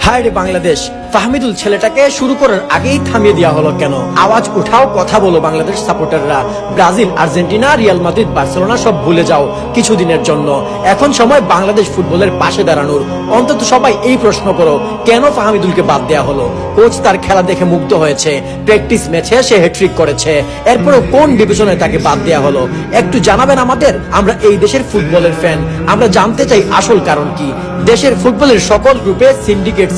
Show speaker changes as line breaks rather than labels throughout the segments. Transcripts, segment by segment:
হায় রে বাংলাদেশ, ফাহমিদুল ছেলেটাকে শুরু করার আগেই থামিয়ে দেওয়া হলো কেন? আওয়াজ উঠাও, কথা বলো বাংলাদেশ সাপোর্টাররা। Brazil, Argentina, Real Madrid, Barcelona সব ভুলে যাও কিছুদিনের জন্য। এখন সময় বাংলাদেশ ফুটবলের পাশে দাঁড়ানোর। অন্তত সবাই এই প্রশ্ন করো, কেন ফাহমিদুলকে বাদ দেওয়া হলো? কোচ তার খেলা দেখে মুগ্ধ হয়েছে, প্র্যাকটিস ম্যাচে সে হ্যাট্রিক করেছে, এরপরে কোন ডিভিশনে তাকে বাদ দেওয়া হলো? একটু জানাবেন আমাদের। আমরা এই দেশের ফুটবলের ফ্যান, আমরা জানতে চাই আসল কারণ কি। দেশের ফুটবলের সকল গ্রুপে সিন্ডিকেট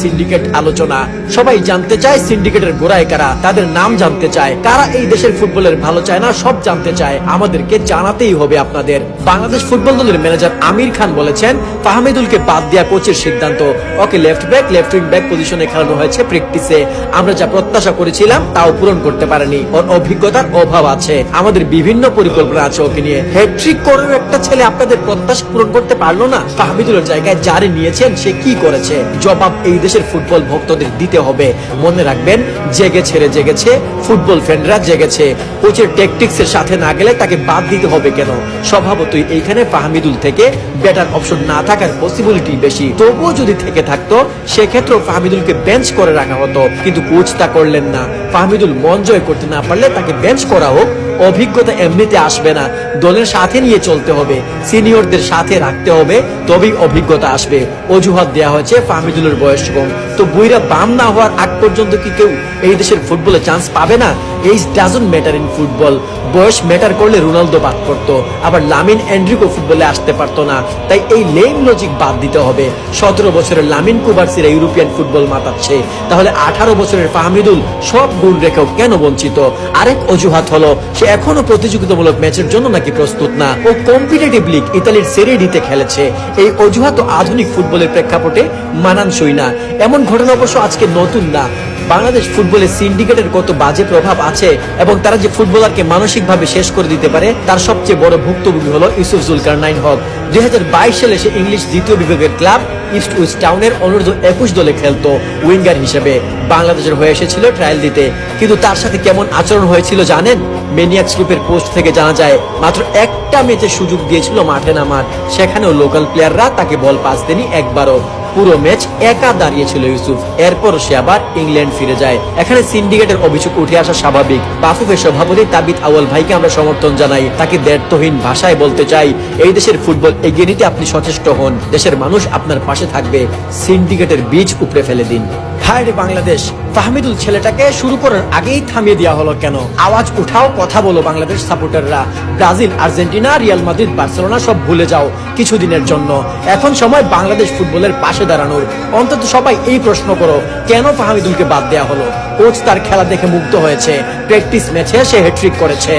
আলোচনা। সবাই জানতে চায় সিন্ডিকেটের গোড়ায় কারা, তাদের নাম জানতে চায়। কারা এই দেশের ফুটবলের ভালো চায় না সব জানতে চায়। আমাদেরকে জানাতেই হবে আপনাদের। বাংলাদেশ ফুটবল দলের ম্যানেজার আমির খান বলেছেন, ফাহমিদুলকে বাদ দেওয়া কোচের সিদ্ধান্ত। ওকে left back, left wing back পজিশনে খেলানো হয়েছে প্র্যাকটিসে। আমরা যা প্রত্যাশা করেছিলাম তাও পূরণ করতে পারেনি। ওর অভিজ্ঞতার অভাব আছে, আমাদের বিভিন্ন পরিকল্পনা আছে ওকে নিয়ে। হ্যাট্রিক করার একটা ছেলে আপনাদের প্রত্যাশা পূরণ করতে পারলো না। ফাহমিদুলের জায়গায় যারে নিয়েছেন সে কি করেছে? জবাব এই দেশের ফুটবল ভক্তদের দিতে হবে। মনে রাখবেন, জেগেছে ফুটবল ফ্যানরা জেগেছে। কোচের ট্যাকটিক্সের সাথে না গেলে তাকে বাদ দিতে হবে কেন? স্বভাবতই এইখানে ফাহমিদুল থেকে বেটার অপশন না থাকার পসিবিলিটি বেশি। তবুও যদি থেকে থাকতো সেক্ষেত্রে ফাহমিদুলকে বেঞ্চ করে রাখা হতো, কিন্তু কোচ তা করলেন না। ফাহমিদুল মন জয় করতে না পারলে তাকে বেঞ্চ করা হোক। অভিজ্ঞতা এমনিতে আসবে না, দলের সাথে নিয়ে চলতে হবে, সিনিয়রদের সাথে রাখতে হবে, তবেই অভিজ্ঞতা আসবে। অজুহাত দেওয়া হয়েছে ফাহমিদুলের বয়স কম। তো বুইরা বাম না হওয়ার আগ পর্যন্ত কি কেউ এই দেশের ফুটবলে চান্স পাবে না? Age doesn't matter in football. বয়স ম্যাটার করলে রোনালদো বাদ করতো, আবার লামিন এন্ড্রিকো ফুটবলে আসতে পারতো না। তাই এই লেম লজিক বাদ দিতে হবে। 17 বছরের লামিন কুবারসিরা ইউরোপিয়ান ফুটবল মাতাচ্ছে, তাহলে 18 বছরের ফাহমিদুল সব গুণ রেখেও কেন বঞ্চিত? আরেক অজুহাত হলো সে এখনো প্রতিযোগিতামূলক ম্যাচের জন্য নাকি প্রস্তুত না। ও কম্পিটিটিভ লিগ ইতালির সেrie ডিতে খেলেছে। এই অজুহাত আধুনিক ফুটবলের প্রেক্ষাপটে মানানসই না। এমন ঘটনা অবশ্য আজকে নতুন না। বাংলাদেশ ফুটবলে সিন্ডিকেটের কত বাজে প্রভাব আছে এবং তারা যে ফুটবলারকে মানসিকভাবে শেষ করে দিতে পারে তার সবচেয়ে বড় ভুক্তভোগী হলো ইউসুফ জুলকারনাইন হক। 2022 সালে সে ইংলিশ দ্বিতীয় বিভাগের ক্লাব ইপসউইচ টাউনের অনূর্ধ্ব 21 দলে খেলতো উইঙ্গার হিসেবে। বাংলাদেশের হয়ে এসেছিল ট্রায়াল দিতে, কিন্তু তার সাথে কেমন আচরণ হয়েছিল জানেন? ম্যানিয়াক্স গ্রুপের পোস্ট থেকে জানা যায় মাত্র একটা ম্যাচে সুযোগ দিয়েছিল মাঠে নামার, সেখানেও লোকাল প্লেয়াররা তাকে বল পাস দেনি একবারও। পুরো ম্যাচ একা দাঁড়িয়েছিল ইউসুফ। এরপর সে আবার ইংল্যান্ড ফিরে যায়। এখানে সিন্ডিকেটের অভিযোগ উঠে আসা স্বাভাবিক। বাফুফের সভাপতি তাবিত আউয়াল ভাইকে আমরা সমর্থন জানাই। তাকে দ্ব্যর্থহীন ভাষায় বলতে চাই, এই দেশের ফুটবল এগিয়ে নিতে আপনি সচেষ্ট হন। দেশের মানুষ আপনার পাশে থাকবে। সিন্ডিকেটের বীজ উপড়ে ফেলে দিন। হায় রে বাংলাদেশ, ফাহমিদুল ছেলেটাকে শুরু করার আগেই থামিয়ে দেওয়া হলো কেন? আওয়াজ উঠাও, কথা বলো বাংলাদেশ সাপোর্টাররা। Brazil, Argentina, Real Madrid, Barcelona সব ভুলে যাও কিছুদিনের জন্য। এখন সময় বাংলাদেশ ফুটবলের পাশে দাঁড়ানোর। অন্তত সবাই এই প্রশ্ন করো, কেন ফাহমিদুলকে বাদ দেওয়া হলো? কোচ তার খেলা দেখে মুগ্ধ হয়েছে, প্র্যাকটিস ম্যাচে সে হ্যাট্রিক করেছে,